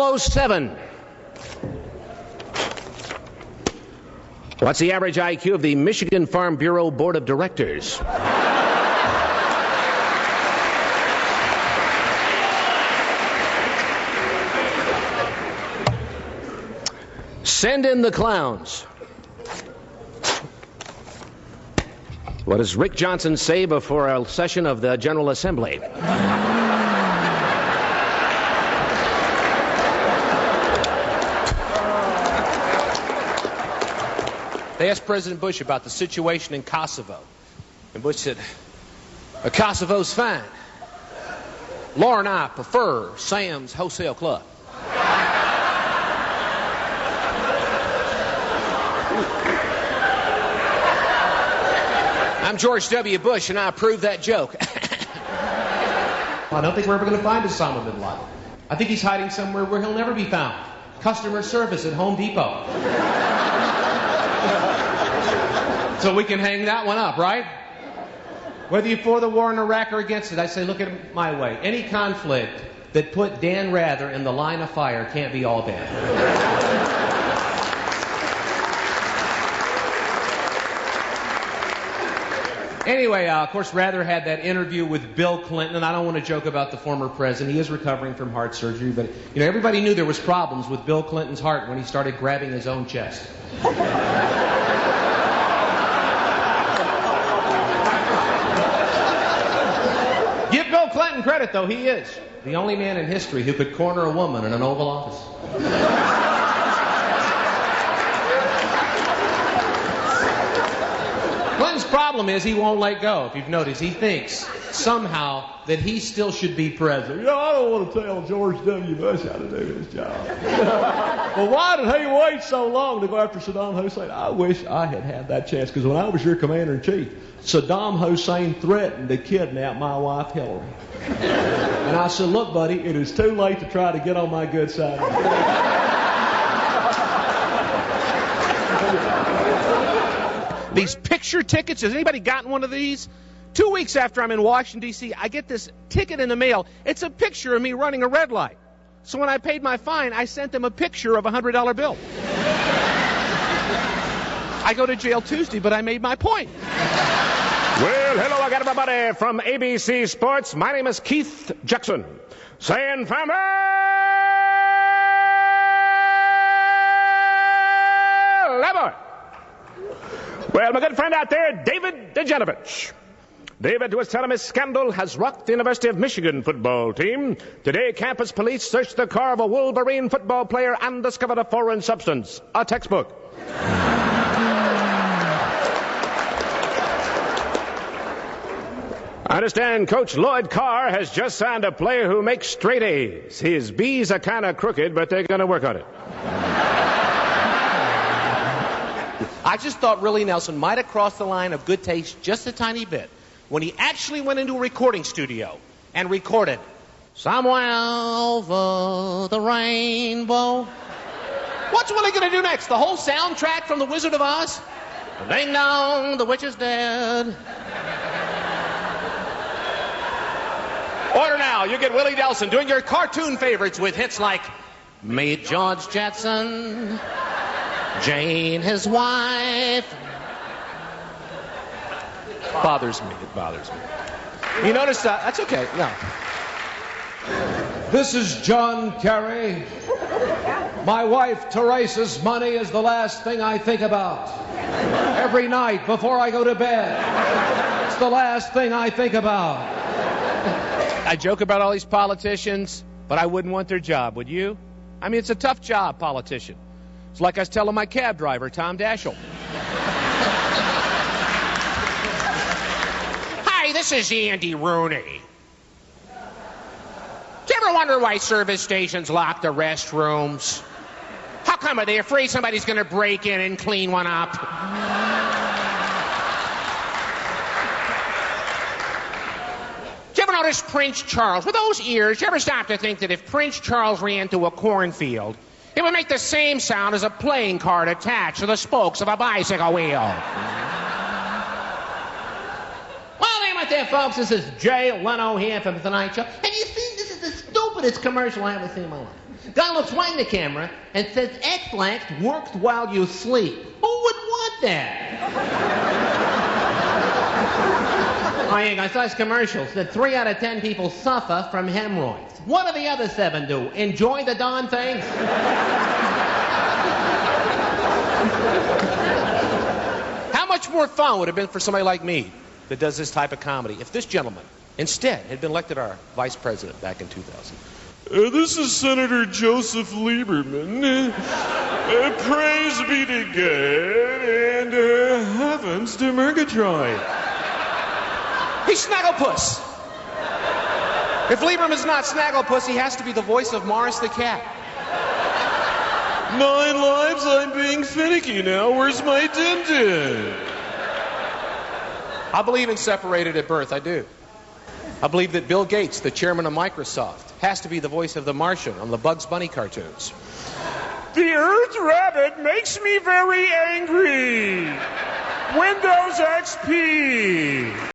7. What's the average IQ of the Michigan Farm Bureau Board of Directors? Send in the clowns. What does Rick Johnson say before a session of the General Assembly? They asked President Bush about the situation in Kosovo. And Bush said, Kosovo's fine. Laura and I prefer Sam's Wholesale Club. I'm George W. Bush, and I approve that joke. I don't think we're ever going to find Osama bin Laden. I think he's hiding somewhere where he'll never be found. Customer service at Home Depot. So we can hang that one up, right? Whether you're for the war in Iraq or against it, I say look at it my way. Any conflict that put Dan Rather in the line of fire can't be all bad. Anyway, of course, Rather had that interview with Bill Clinton, and I don't want to joke about the former president. He is recovering from heart surgery, but everybody knew there was problems with Bill Clinton's heart when he started grabbing his own chest. Give Bill Clinton credit, though. He is the only man in history who could corner a woman in an Oval Office. Clinton's problem is he won't let go. If you've noticed, he thinks somehow that he still should be president. I don't want to tell George W. Bush how to do his job. Well, why did he wait so long to go after Saddam Hussein? I wish I had had that chance, because when I was your commander-in-chief, Saddam Hussein threatened to kidnap my wife, Hillary. And I said, look, buddy, it is too late to try to get on my good side. These picture tickets, has anybody gotten one of these? 2 weeks after I'm in Washington, D.C., I get this ticket in the mail. It's a picture of me running a red light. So when I paid my fine, I sent them a picture of a $100 bill. I go to jail Tuesday, but I made my point. Well, hello again, everybody, from ABC Sports. My name is Keith Jackson, saying farewell. Well, my good friend out there, David Dejanovich. David, who was telling his scandal, has rocked the University of Michigan football team. Today, campus police searched the car of a Wolverine football player and discovered a foreign substance, a textbook. I understand Coach Lloyd Carr has just signed a player who makes straight A's. His B's are kind of crooked, but they're going to work on it. I just thought Willie Nelson might have crossed the line of good taste just a tiny bit when he actually went into a recording studio and recorded Somewhere Over the Rainbow. What's Willie going to do next? The whole soundtrack from The Wizard of Oz? Ding dong, the witch is dead. Order now. You get Willie Nelson doing your cartoon favorites with hits like Meet George Jetson, Jane, his wife. Bothers me. It bothers me. You notice that? That's okay. No. This is John Kerry. My wife, Teresa's money is the last thing I think about. Every night before I go to bed, it's the last thing I think about. I joke about all these politicians, but I wouldn't want their job, would you? I mean, it's a tough job, politician. It's like I was telling my cab driver, Tom Daschle. Hi, this is Andy Rooney. Do you ever wonder why service stations lock the restrooms? How come? Are they afraid somebody's going to break in and clean one up? Do you ever notice Prince Charles? With those ears, do you ever stop to think that if Prince Charles ran through a cornfield, it would make the same sound as a playing card attached to the spokes of a bicycle wheel? Well, there went there, folks. This is Jay Leno here from The Tonight Show. And you see, this is the stupidest commercial I ever seen in my life. Guy looks right in the camera and says, X-Lax works while you sleep. Who would want that? I saw his commercials that 3 out of 10 people suffer from hemorrhoids. What do the other 7 do? Enjoy the darn thing? How much more fun would it have been for somebody like me that does this type of comedy if this gentleman instead had been elected our vice president back in 2000? This is Senator Joseph Lieberman. Praise be to God and heavens to Murgatroyd. He's Snagglepuss. If Lieberman's not Snagglepuss, he has to be the voice of Morris the cat. 9 lives, I'm being finicky now. Where's my Tintin? I believe in separated at birth, I do. I believe that Bill Gates, the chairman of Microsoft, has to be the voice of the Martian on the Bugs Bunny cartoons. The Earth Rabbit makes me very angry. Windows XP.